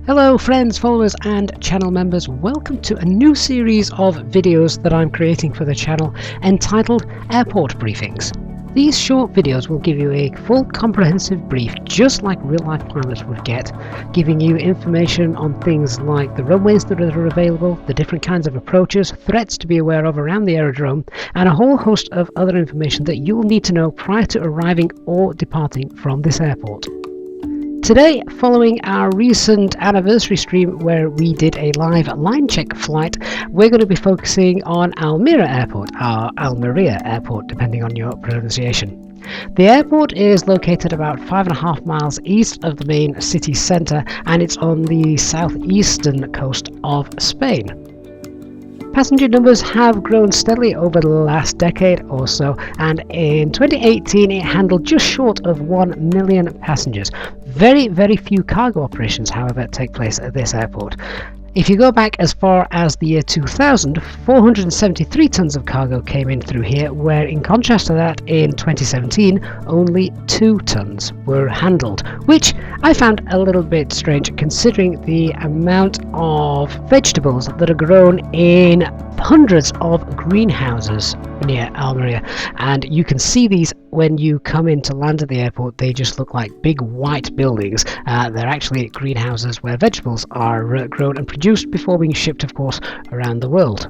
Hello friends, followers and channel members, welcome to a new series of videos that I'm creating for the channel entitled Airport Briefings. These short videos will give you a full comprehensive brief just like real life pilots would get, giving you information on things like the runways that are available, the different kinds of approaches, threats to be aware of around the aerodrome, and a whole host of other information that you'll need to know prior to arriving or departing from this airport. Today, following our recent anniversary stream where we did a live line check flight, we're going to be focusing on Almeria Airport, or Almeria Airport depending on your pronunciation. The airport is located about 5.5 miles east of the main city centre, and it's on the southeastern coast of Spain. Passenger numbers have grown steadily over the last decade or so, and in 2018 it handled just short of 1 million passengers. Very few cargo operations, however, take place at this airport. If you go back as far as the year 2000, 473 tons of cargo came in through here, where in contrast to that, in 2017, only 2 tons were handled, which I found a little bit strange considering the amount of vegetables that are grown in hundreds of greenhouses near Almeria. And you can see these when you come in to land at the airport. They just look like big white buildings. They're actually greenhouses where vegetables are grown and produced before being shipped, of course, around the world.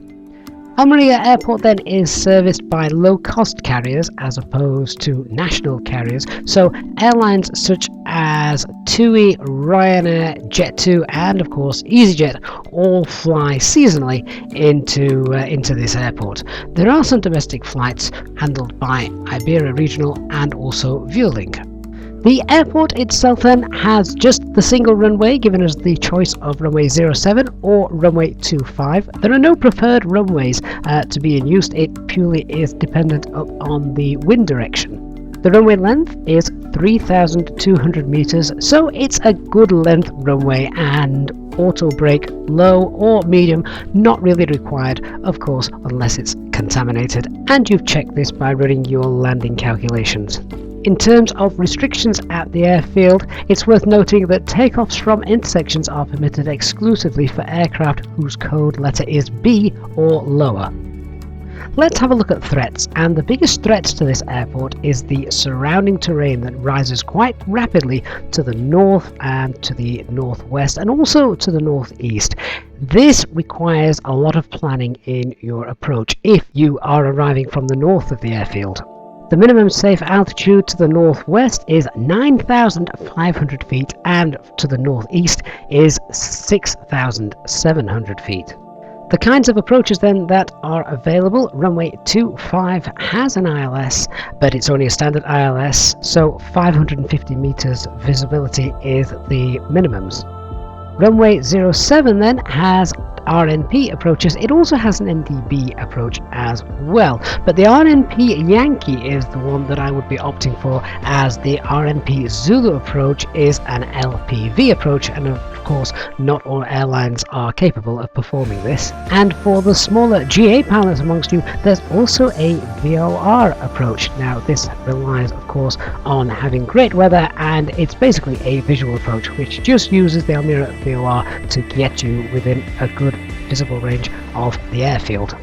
Almeria Airport then is serviced by low-cost carriers as opposed to national carriers, so airlines such as TUI, Ryanair, Jet2 and of course Easyjet all fly seasonally into this airport. There are some domestic flights handled by Iberia Regional and also Vueling. The airport itself then has just the single runway, giving us the choice of runway 07 or runway 25. There are no preferred runways to be in use. It purely is dependent on the wind direction. The runway length is 3,200 meters, so it's a good length runway, and auto brake low or medium not really required, of course, unless it's contaminated, and you've checked this by running your landing calculations. In terms of restrictions at the airfield, it's worth noting that takeoffs from intersections are permitted exclusively for aircraft whose code letter is B or lower. Let's have a look at threats, and the biggest threats to this airport is the surrounding terrain that rises quite rapidly to the north and to the northwest and also to the northeast. This requires a lot of planning in your approach if you are arriving from the north of the airfield. The minimum safe altitude to the northwest is 9,500 feet and to the northeast is 6,700 feet. The kinds of approaches then that are available: runway 25 has an ILS, but it's only a standard ILS, so 550 meters visibility is the minimums. Runway 07 then has RNP approaches. It also has an NDB approach as well, but the RNP Yankee is the one that I would be opting for, as the RNP Zulu approach is an LPV approach, and of course not all airlines are capable of performing this. And for the smaller GA pilots amongst you, there's also a VOR approach. Now this relies of course on having great weather, and it's basically a visual approach which just uses the Almeria VOR to get you within a good visible range of the airfield.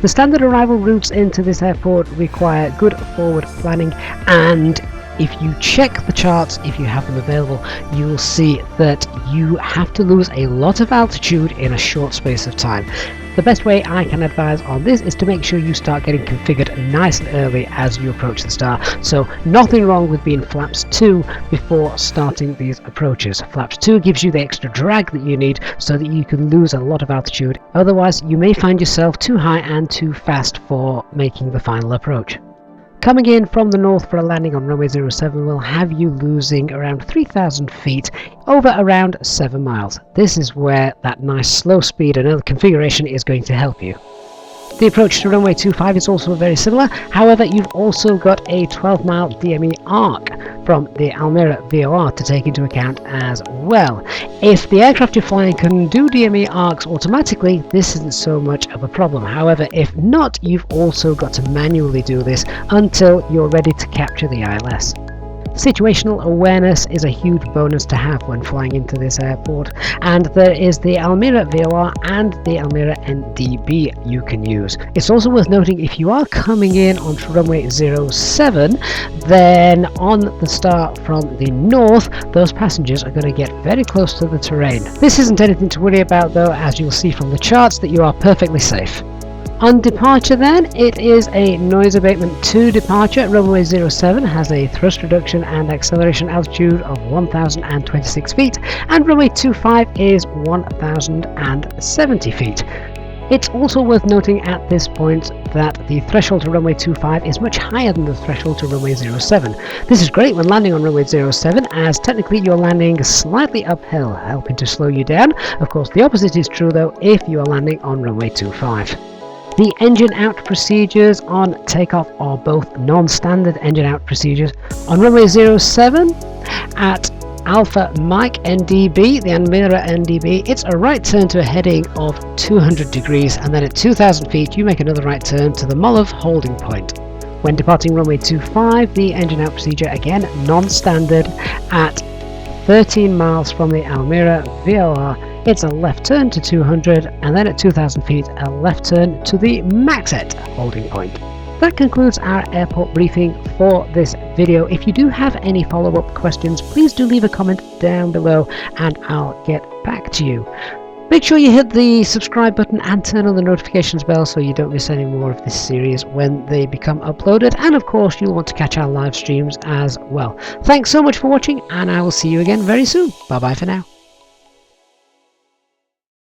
The standard arrival routes into this airport require good forward planning, and if you check the charts, if you have them available, you will see that you have to lose a lot of altitude in a short space of time. The best way I can advise on this is to make sure you start getting configured nice and early as you approach the star. So nothing wrong with being flaps 2 before starting these approaches. Flaps 2 gives you the extra drag that you need so that you can lose a lot of altitude. Otherwise you may find yourself too high and too fast for making the final approach. Coming in from the north for a landing on runway 07 will have you losing around 3,000 feet over around 7 miles. This is where that nice slow speed and other configuration is going to help you. The approach to runway 25 is also very similar, however you've also got a 12-mile DME arc from the Almeria VOR to take into account as well. If the aircraft you're flying can do DME arcs automatically, this isn't so much of a problem. However, if not, you've also got to manually do this until you're ready to capture the ILS. Situational awareness is a huge bonus to have when flying into this airport, and there is the Almeria VOR and the Almeria NDB you can use. It's also worth noting, if you are coming in onto runway 07, then on the start from the north, those passengers are going to get very close to the terrain. This isn't anything to worry about though, as you'll see from the charts that you are perfectly safe. On departure then, it is a noise abatement to departure. Runway 07 has a thrust reduction and acceleration altitude of 1026 feet, and runway 25 is 1070 feet. It's also worth noting at this point that the threshold to runway 25 is much higher than the threshold to runway 07. This is great when landing on runway 07, as technically you're landing slightly uphill, helping to slow you down. Of course, the opposite is true though if you are landing on runway 25. The engine out procedures on takeoff are both non-standard engine out procedures. On runway 07 at Alpha Mike NDB, the Almeria NDB, it's a right turn to a heading of 200 degrees, and then at 2,000 feet you make another right turn to the Molov holding point. When departing runway 25, the engine out procedure, again non-standard, at 13 miles from the Almeria VOR, it's a left turn to 200, and then at 2,000 feet a left turn to the Maxet holding point. That concludes our airport briefing for this video. If you do have any follow-up questions, please do leave a comment down below and I'll get back to you. Make sure you hit the subscribe button and turn on the notifications bell so you don't miss any more of this series when they become uploaded, and of course you'll want to catch our live streams as well. Thanks so much for watching, and I will see you again very soon. Bye bye for now.